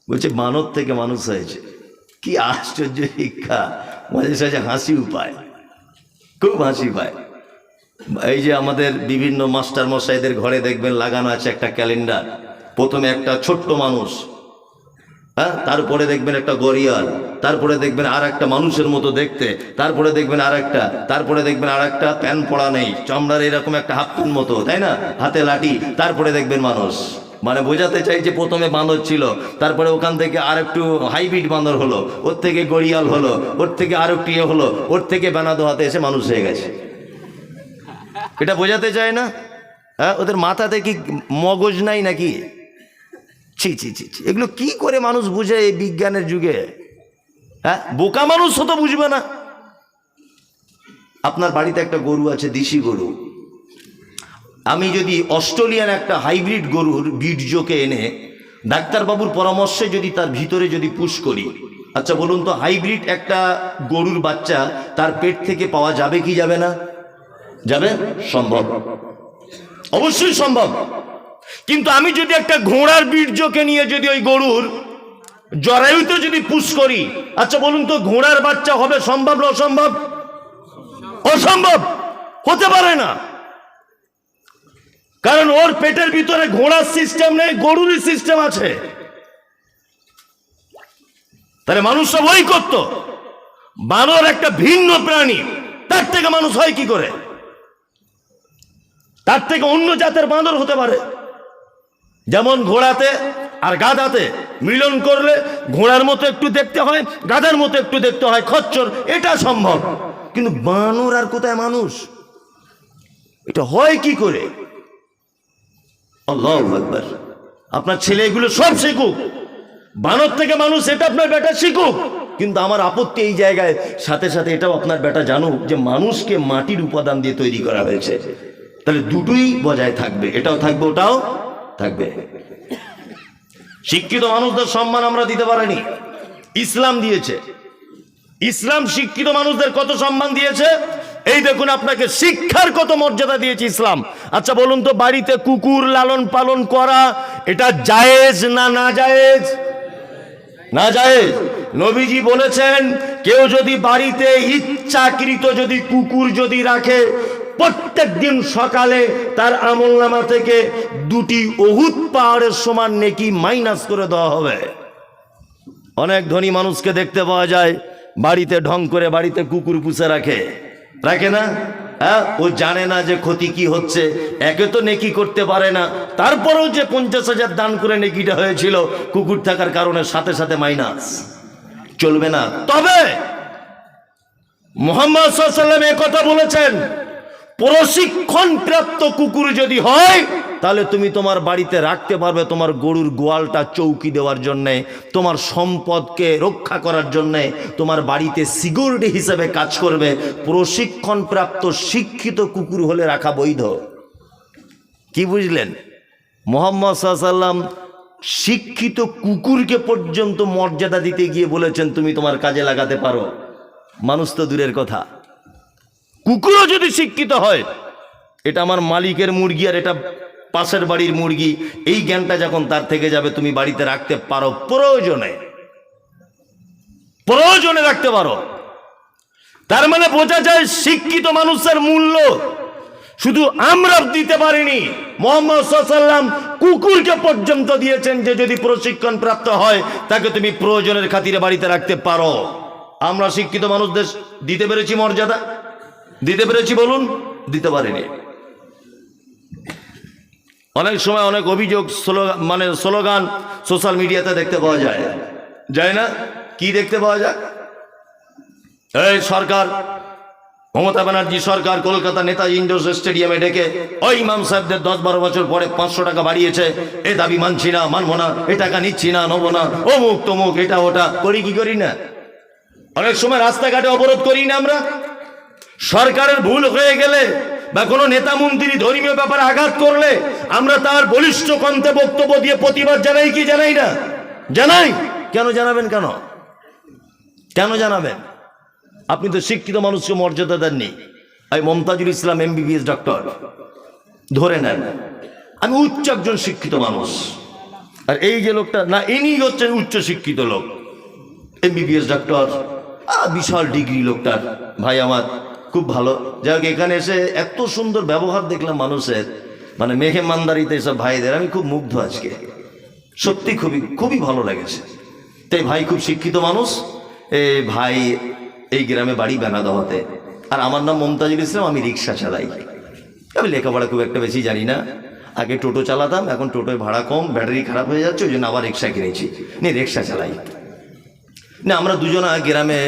বলছে বানর থেকে মানুষ হয়েছে। কি আশ্চর্য শিক্ষা! মাঝে সাঝে হাসিও পায়, খুব হাসি পায়। এই যে আমাদের বিভিন্ন মাস্টার মশাইদের ঘরে দেখবেন লাগানো আছে একটা ক্যালেন্ডার। প্রথমে একটা ছোট্ট মানুষ, হ্যাঁ, তারপরে দেখবেন একটা গড়িয়াল, তারপরে দেখবেন আর একটা মানুষের মতো দেখতে, তারপরে দেখবেন আর একটা, তারপরে দেখবেন আর একটা প্যান পড়া নেই, চামড়ার এরকম একটা হাফ প্যান মতো, তাই না, হাতে লাঠি, তারপরে দেখবেন মানুষ। মানে বোঝাতে চাই যে প্রথমে বাঁদর ছিল, তারপরে ওখান থেকে আর একটু হাইব্রিড বাঁদর হলো, ওর থেকে গড়িয়াল হলো, ওর থেকে আর একটু ইয়ে হলো, ওর থেকে বেনাদো হাতে এসে মানুষ হয়ে গেছে। এটা বোঝাতে চায় না? হ্যাঁ, ওদের মাথাতে কি মগজ নাই নাকি? ছি ছি ছি ছি, এগুলো কি করে মানুষ বুঝে এই বিজ্ঞানের যুগে? হ্যাঁ, বোকা মানুষ তো বুঝবে না। আপনার বাড়িতে একটা গরু আছে, দেশি গরু। আমি যদি অস্ট্রেলিয়ান একটা হাইব্রিড গরুর বীর্যকে এনে ডাক্তারবাবুর পরামর্শে যদি তার ভিতরে যদি পুশ করি, আচ্ছা বলুন তো, হাইব্রিড একটা গরুর বাচ্চা তার পেট থেকে পাওয়া যাবে কি যাবে না? যাবে, সম্ভব, অবশ্যই সম্ভব। কিন্তু আমি যদি একটা ঘোড়ার বীর্যকে নিয়ে যদি ওই গরুর জরায়ুতে যদি পুশ করি, আচ্ছা বলুন তো, ঘোড়ার বাচ্চা হবে সম্ভব না অসম্ভব? অসম্ভব, হতে পারে না। কারণ ওর পেটের ভিতরে ঘোড়ার সিস্টেম নেই, গরুরই সিস্টেম আছে। তাহলে মানুষ সব ওই করত। বানর একটা ভিন্ন প্রাণী, তার থেকে মানুষ হয় কি করে? তার থেকে অন্য জাতের বাঁদর হতে পারে। যেমন ঘোড়াতে আর গাধাতে মিলন করলে ঘোড়ার মতো একটু দেখতে হয়, গাধার মতো একটু দেখতে হয়, খচ্চর, এটা সম্ভব। কিন্তু বানর আর কোথায় মানুষ? এটা হয় কি করে? আল্লাহু আকবার। আপনার ছেলে এগুলো সব শিখুক, বানর থেকে মানুষ, এটা আপনার বেটা শিখুক। কিন্তু আমার আপত্তি এই জায়গায়, সাথে সাথে এটাও আপনার বেটা জানুক যে মানুষকে মাটির উপাদান দিয়ে তৈরি করা হয়েছে। তাহলে দুটোই বজায় থাকবে, এটাও থাকবে ওটাও থাকবে। শিক্ষিত মানুষদের সম্মান আমরা দিতে পারিনি, ইসলাম দিয়েছে। ইসলাম শিক্ষিত মানুষদের কত সম্মান দিয়েছে, এই দেখুন। আপনাকে শিক্ষার কত মর্যাদা দিয়েছে ইসলাম। আচ্ছা বলুন তো, বাড়িতে কুকুর লালন পালন করা এটা জায়েজ না না জায়েজ? না জায়েজ। নবীজি বলেছেন, কেউ যদি বাড়িতে ইচ্ছাকৃত যদি কুকুর যদি রাখে, প্রত্যেক দিন সকালে তার আমলনামা থেকে 2টি উহুদ পাহাড়ের সমান নেকি মাইনাস করে দেওয়া হবে। অনেক ধনী মানুষকে দেখতে পাওয়া যায় বাড়িতে ঢং করে বাড়িতে কুকুর পুষে রাখে, রাখে না? হ্যাঁ, ও জানে না যে ক্ষতি কি হচ্ছে। একে তো নেকি করতে পারে না, তারপরেও যে 50,000 দান করে নেকিটা হয়েছিল, কুকুর থাকার কারণে সাথে সাথে মাইনাস। চলবে না। তবে মুহাম্মদ সাল্লাল্লাহু আলাইহি ওয়াসাল্লাম এই কথা বলেছেন, প্রশিক্ষণ প্রাপ্ত কুকুর যদি হয় তাহলে তুমি তোমার বাড়িতে রাখতে পারবে, তোমার গরুর গোয়ালটা চৌকি দেওয়ার জন্যে, তোমার সম্পদকে রক্ষা করার জন্যে, তোমার বাড়িতে সিকিউরিটি হিসেবে কাজ করবে। প্রশিক্ষণ প্রাপ্ত শিক্ষিত কুকুর হলে রাখা বৈধ। কি বুঝলেন? মুহাম্মদ সাল্লাল্লাহু আলাইহি ওয়াসাল্লাম শিক্ষিত কুকুরকে পর্যন্ত মর্যাদা দিতে গিয়ে বলেছেন তুমি তোমার কাজে লাগাতে পারো। মানুষ তো দূরের কথা, কুকুরও যদি শিক্ষিত হয়, এটা আমার মালিকের মুরগি আর এটা পাশের বাড়ির মুরগি, এই জ্ঞানটা যখন তার থেকে যাবে, তুমি বাড়িতে রাখতে পারো, প্রয়োজনে প্রয়োজনে রাখতে পারো। তার মানে বোঝা যায় শিক্ষিত মানুষের মূল্য শুধু আমরা দিতে পারিনি, মুহাম্মদ সাল্লাল্লাহু আলাইহি ওয়াসাল্লাম কুকুরকে পর্যন্ত দিয়েছেন যে যদি প্রশিক্ষণ প্রাপ্ত হয় তাকে তুমি প্রয়োজনের খাতিরে বাড়িতে রাখতে পারো। আমরা শিক্ষিত মানুষদের দিতে পেরেছি মর্যাদা? দিতে পেরেছি বলুন? দিতে পারিনি। অনেক সময় অনেক অভিযোগ, স্লোগান সোশ্যাল মিডিয়াতে দেখতে পাওয়া যায়, যায় না? কি দেখতে পাওয়া যায়? এই সরকার, মমতা ব্যানার্জি সরকার কলকাতা নেতাজি ইন্ডোর স্টেডিয়ামে ডেকে ওই ইমাম সাহেবদের 10-12 বছর পরে 500 টাকা বাড়িয়েছে, এ দাবি মানছি না, মানবো না, এ টাকা নিচ্ছি না, নেবো না, অমুক তমুক, এটা ওটা করি কি করি না? অনেক সময় রাস্তাঘাটে অবরোধ করি না আমরা? সরকারের ভুল হয়ে গেলে বা কোনো নেতা মন্ত্রী ধর্মীয় ব্যাপারে আঘাত করলে আমরা তার বলিষ্ঠ কণ্ঠে বক্তব্য দিয়ে প্রতিবাদ জানাই কি জানাই না? জানাই। কেন জানাবেন? কেন কেন জানাবেন? আপনি তো শিক্ষিত মানুষকে মর্যাদা দেননি। আমি মমতাজুল ইসলাম MBBS ডক্টর ধরে নেন, আমি উচ্চ একজন শিক্ষিত মানুষ, আর এই যে লোকটা না, ইনি হচ্ছেন উচ্চশিক্ষিত লোক, MBBS ডক্টর, বিশাল ডিগ্রি লোকটার। ভাই আমার খুব ভালো, যাই হোক এখানে এসে এত সুন্দর ব্যবহার দেখলাম মানুষের, মানে মেহমানদারিতে এসব ভাইদের আমি খুব মুগ্ধ আজকে, সত্যি খুবই খুবই ভালো লেগেছে। তাই ভাই খুব শিক্ষিত মানুষ, ভাই এই গ্রামে বাড়ি বেনাদোয়াতে, আর আমার নাম মমতাজুল ইসলাম, আমি রিক্সা চালাই। আমি লেখাপড়া খুব একটা বেশি জানি না, আগে টোটো চালাতাম, এখন টোটোয় ভাড়া কম, ব্যাটারি খারাপ হয়ে যাচ্ছে, ওই জন্য আবার রিক্সা কিনেছি, নিয়ে রিক্সা চালাই। না আমরা দুজনা গ্রামে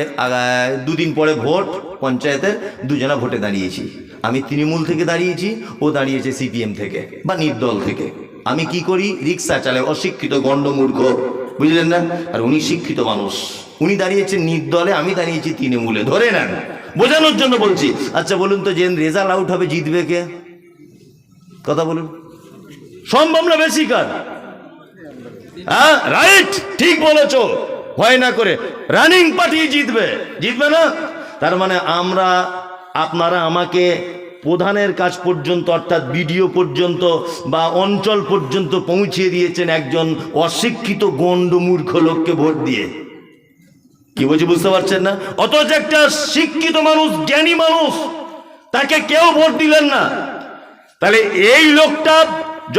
দুদিন পরে ভোট পঞ্চায়েতের, দুজনা ভোটে দাঁড়িয়েছি। আমি তৃণমূল থেকে দাঁড়িয়েছি, ও দাঁড়িয়েছে CPM থেকে বা নির্দল থেকে। আমি কি করি, রিক্সা চালাই, অশিক্ষিত গণ্ডমূর্খ, বুঝলেন না? আর উনি শিক্ষিত মানুষ, উনি দাঁড়িয়েছেন নির্দলে, আমি দাঁড়িয়েছি তৃণমূলে, ধরে নেন, বোঝানোর জন্য বলছি। আচ্ছা বলুন তো, যে রেজাল্ট আউট হবে জিতবে কে? কথা বলুন, সম্ভব না বেশি কার? হ্যাঁ রাইট, ঠিক বলেছো, ভয় না করে রানিং পার্টি জিতবে, জিতবে না? তার মানে আমরা, আপনারা আমাকে প্রধানের কাজ পর্যন্ত, অর্থাৎ বিডিও পর্যন্ত বা অঞ্চল পর্যন্ত পৌঁছিয়ে দিয়েছেন একজন অশিক্ষিত গণ্ডমূর্খ লোককে ভোট দিয়ে। কি বলছি বুঝতে পারছেন না? অথচ একটা শিক্ষিত মানুষ, জ্ঞানী মানুষ, তাকে কেউ ভোট দিলেন না। তাহলে এই লোকটা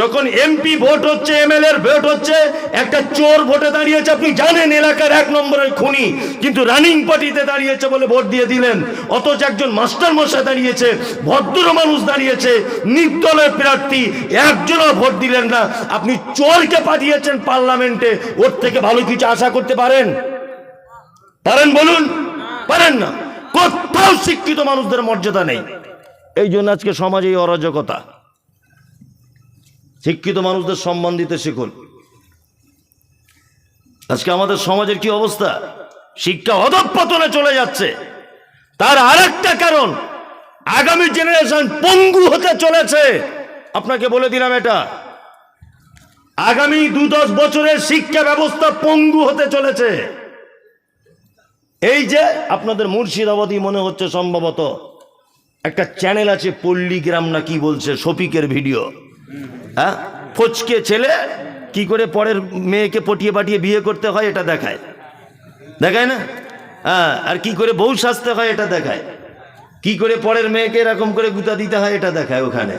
যখন MP ভোট হচ্ছে, MLA ভোট হচ্ছে, একটা চোর ভোটে দাঁড়িয়েছে, আপনি জানেন এলাকার 1 নম্বরের খুনি, কিন্তু রানিং পার্টিতে দাঁড়িয়েছে বলে ভোট দিয়ে দিলেন। অথচ একজন মাস্টার মশাই দাঁড়িয়েছে, ভদ্র মানুষ দাঁড়িয়েছে, নির্দলের প্রার্থী, একজনও ভোট দিলেন না। আপনি চোরকে পাঠিয়েছেন পার্লামেন্টে, ওর থেকে ভালো কিছু আশা করতে পারেন? পারেন বলুন? পারেন না। কোথাও শিক্ষিত মানুষদের মর্যাদা নেই, এই জন্য আজকে সমাজে এই অরাজকতা। শিক্ষিত মানুষদের সম্মান দিতে শিখুন। আজকে আমাদের সমাজের কি অবস্থা, শিক্ষা অধঃপতনে চলে যাচ্ছে। তার আরেকটা কারণ, আগামী জেনারেশন পঙ্গু হতে চলেছে। আপনাকে বলে দিলাম, এটা আগামী 2-10 বছরের শিক্ষা ব্যবস্থা পঙ্গু হতে চলেছে। এই যে আপনাদের মুর্শিদাবাদী মনে হচ্ছে সম্ভবত একটা চ্যানেল আছে, পল্লীগ্রাম না কি বলছে, শফিকের ভিডিও, হ্যাঁ, ফচকে ছেলে কি করে পরের মেয়েকে পটিয়ে পাঠিয়ে বিয়ে করতে হয় এটা দেখায়, দেখায় না? হ্যাঁ, আর কি করে বউ সাজতে হয় এটা দেখায়, কি করে পরের মেয়েকে এরকম করে গুতা দিতে হয় এটা দেখায় ওখানে,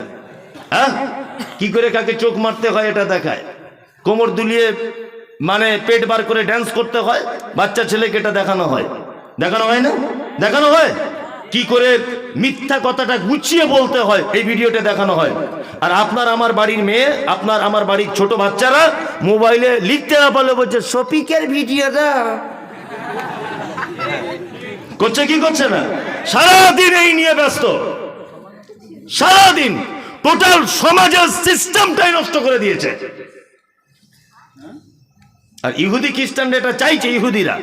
হ্যাঁ, কি করে কাকে চোখ মারতে হয় এটা দেখায়, কোমর দুলিয়ে মানে পেট বার করে ড্যান্স করতে হয় বাচ্চা ছেলেকে, এটা দেখানো হয়, দেখানো হয় না? দেখানো হয়। কি করে মিথ্যা কথাটা গুছিয়ে বলতে হয় এই ভিডিওটা দেখানো হয়। আর আপনার আমার বাড়ির মেয়ে, আপনার আমার বাড়ির ছোট বাচ্চারা মোবাইলে লিখতে না পারলে বলছে শফিকের ভিডিওটা করছে, কি করছে না? সারাদিন এই নিয়ে ব্যস্ত, সারাদিন টোটাল সমাজের সিস্টেমটাই নষ্ট করে দিয়েছে। আর ইহুদি খ্রিস্টানরা এটা চাইছে, ইহুদিরা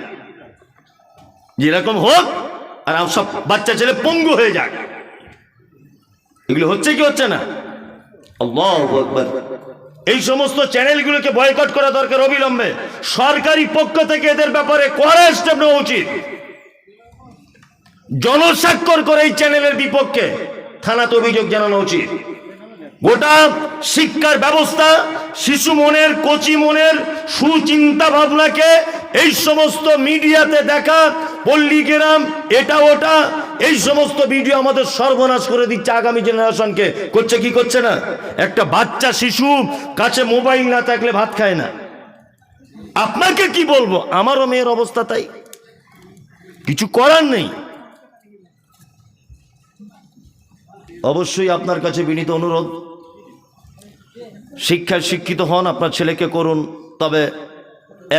যেরকম হোক আর সব বাচ্চা ছেলে পঙ্গু হয়ে যাক। এগুলো হচ্ছে কি হচ্ছে না? আল্লাহু আকবার। এই সমস্ত চ্যানেলগুলোকে বয়কট করা দরকার অবিলম্বে। সরকারি পক্ষ থেকে এদের ব্যাপারে কড়া স্টেপ নেওয়া উচিত। জনস্বাক্ষর করে এই চ্যানেলের বিপক্ষে থানাতে অভিযোগ জানানো উচিত। গোটা শিক্ষার ব্যবস্থা, শিশু মনের, কচি মনের সুচিন্তা ভাবনাকে এই সমস্ত মিডিয়াতে দেখা, পল্লীগ্রাম এটা ওটা, এই সমস্ত ভিডিও আমাদের সর্বনাশ করে দিচ্ছে আগামী জেনারেশনকে। করছে কি করছে না? একটা বাচ্চা শিশু কাছে মোবাইল না থাকলে ভাত খায় না। আপনাকে কি বলবো, আমারও মেয়ের অবস্থা তাই, কিছু করার নেই। অবশ্যই আপনার কাছে বিনীত অনুরোধ, শিক্ষায় শিক্ষিত হন, আপনার ছেলেকে করুন, তবে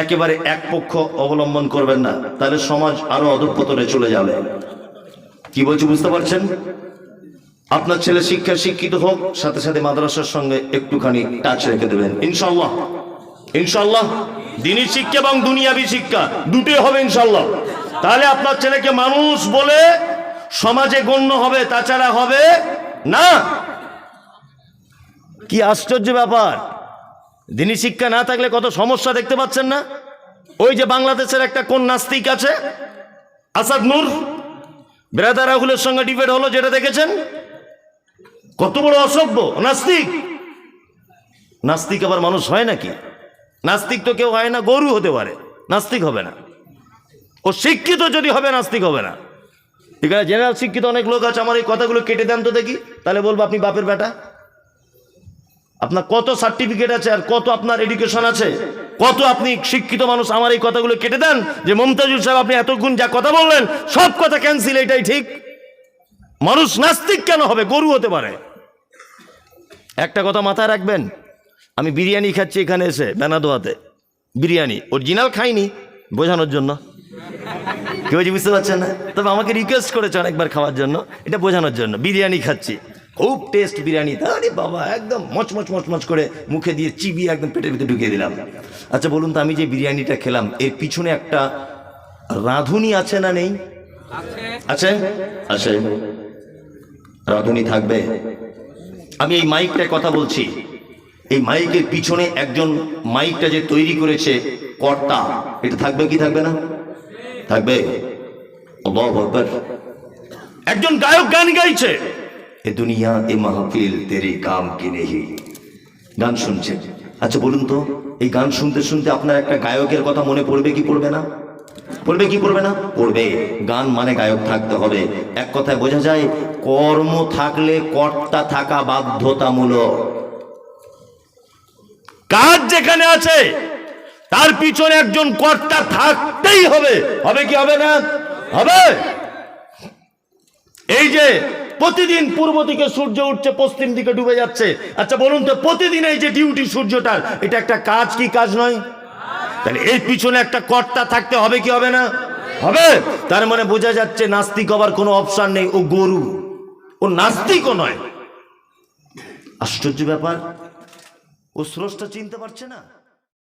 একেবারে এক পক্ষ অবলম্বন করবেন না, তাহলে সমাজ আরো অধঃপতনে চলে যাবে। কি বলছি বুঝতে পারছেন? আপনার ছেলে শিক্ষায় শিক্ষিত হোক, সাথে সাথে মাদ্রাসার সঙ্গে একটুখানি টাচ রেখে দেবেন, ইনশাআল্লাহ। ইনশাআল্লাহ দ্বীনি শিক্ষা এবং দুনিয়াবি শিক্ষা দুটোই হবে ইনশাআল্লাহ। তাহলে আপনার ছেলেকে মানুষ বলে সমাজে গণ্য হবে, তাছাড়া হবে না। কি আশ্চর্য ব্যাপার! দ্বীনি শিক্ষা না থাকলে কত সমস্যা দেখতে পাচ্ছেন না? ওই যে বাংলাদেশের একটা কোন নাস্তিক আছে, আসাদ নূর, ব্রাদার রাহুলের সঙ্গে ডিবেট হলো, যেটা দেখেছেন, কত বড় অসভ্য নাস্তিক। নাস্তিক আবার মানুষ হয় নাকি? নাস্তিক তো কেউ হয় না, গরু হতে পারে, নাস্তিক হবে না। ও শিক্ষিত যদি হবে, নাস্তিক হবে না। ঠিক আছে, জেনারেল শিক্ষিত অনেক লোক আছে, আমার এই কথাগুলো কেটে দেন তো দেখি, তাহলে বলবো আপনি বাপের বেটা। আপনার কত সার্টিফিকেট আছে আর কত আপনার এডুকেশন আছে, কত আপনি শিক্ষিত মানুষ, আমার এই কথাগুলো কেটে দেন যে মমতাজুল সাহেব আপনি এতক্ষণ যা কথা বললেন সব কথা ক্যান্সেল, এটাই ঠিক। মানুষ নাস্তিক কেন হবে, গরু হতে পারে। একটা কথা মাথায় রাখবেন, আমি বিরিয়ানি খাচ্ছি এখানে এসে বেনাদোয়াতে, বিরিয়ানি অরিজিনাল খাইনি, বোঝানোর জন্য। কেউ বুঝতে পারছেন না, তবে আমাকে রিকোয়েস্ট করেছে অনেকবার খাওয়ার জন্য, এটা বোঝানোর জন্য। বিরিয়ানি খাচ্ছি, খুব টেস্ট বিরিয়ানি, আরে বাবা একদম মচমচ মচমচ করে মুখে দিয়ে চিবিয়ে একদম পেটের ভিতরে ঢুকিয়ে দিলাম। আচ্ছা বলুন তো, আমি যে বিরিয়ানিটা খেলাম এর পিছনে একটা রাঁধুনি আছে না নেই? আছে, আছে, রাঁধুনি থাকবে। আমি এই মাইকটায় কথা বলছি, এই মাইকের পিছনে একজন মাইকটা যে তৈরি করেছে কর্তা, এটা থাকবে কি থাকবে না? থাকবে। আল্লাহু আকবার। একজন গায়ক গান গাইছে, এ দুনিয়া এ মাহফিল তেরি কাম কি নেহি, গান শুনছে। আচ্ছা বলুন তো, এই গান শুনতে শুনতে আপনার একটা গায়কের কথা মনে পড়বে কি পড়বে না? পড়বে কি পড়বে না? পড়বে। গান মানে গায়ক থাকতে হবে। এক কথায় বোঝা যায়, কর্ম থাকলে কর্তা থাকা বাধ্যতামূলক। কাজ যেখানে আছে তার পিছনে একজন কর্তা থাকতেই হবে। হবে কি হবে না? হবে। এই যে প্রতিদিন পূর্ব দিকে সূর্য উঠছে, পশ্চিম দিকে ডুবে যাচ্ছে, আচ্ছা বলুন তো, প্রতিদিন এই যে ডিউটি সূর্যটার, এটা একটা কাজ কি কাজ নয়? তাহলে এর পিছনে একটা কর্তা থাকতে হবে কি হবে না? হবে। তার মানে বোঝা যাচ্ছে নাস্তিক হবার কোনো অপশন নেই, ও গরু, ও নাস্তিকও নয়। আশ্চর্য ব্যাপার, ও স্রষ্টা চিনতে পারছে না।